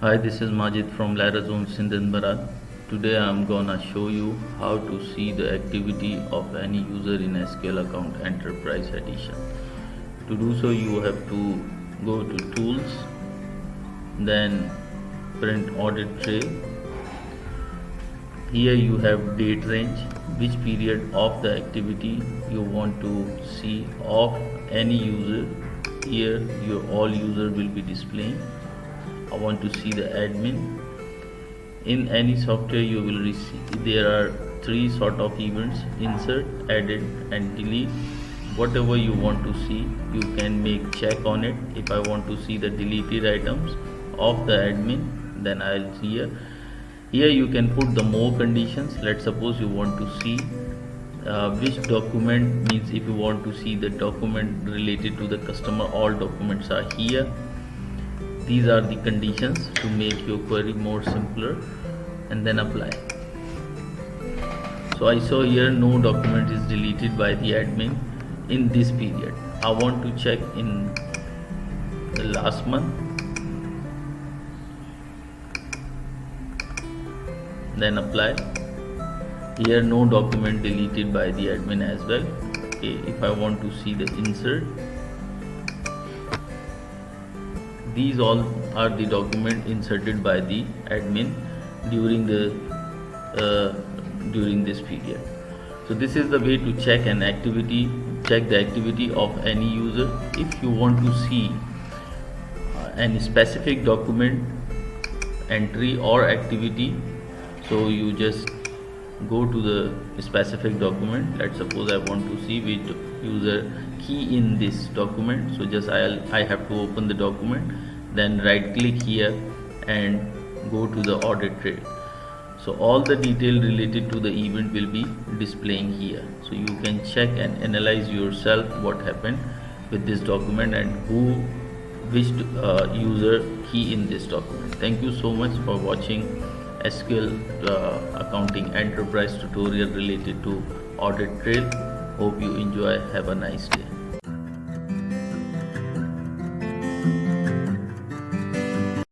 Hi, this is Majid from Larazone Sindhan Bharat. Today I am gonna show you how to see the activity of any user in SQL Account Enterprise Edition. To do so, you have to go to Tools, then print Audit Trail. Here you have date range, which period of the activity you want to see of any user. Here your all user will be displaying. I want to see the admin. In any software you will receive, there are three sort of events: insert, edit and delete. Whatever you want to see, you can make check on it. If I want to see the deleted items of the admin, then I'll see here you can put the more conditions. Let's suppose you want to see which document, means if you want to see the document related to the customer, all documents are here. These are the conditions to make your query more simpler, and then apply. So I saw here no document is deleted by the admin in this period. I want to check in the last month, then apply. Here no document deleted by the admin as well. Okay, if I want to see the insert, these all are the document inserted by the admin during this period. So this is the way to check the activity of any user. If you want to see any specific document entry or activity, so you just go to the specific document. Let's suppose I want to see which user key in this document. So just I have to open the document, then right click here and go to the audit trail. So all the detail related to the event will be displaying here. So you can check and analyze yourself what happened with this document and which user key in this document. Thank you so much for watching SQL Accounting Enterprise tutorial related to Audit Trail. Hope you enjoy. Have a nice day.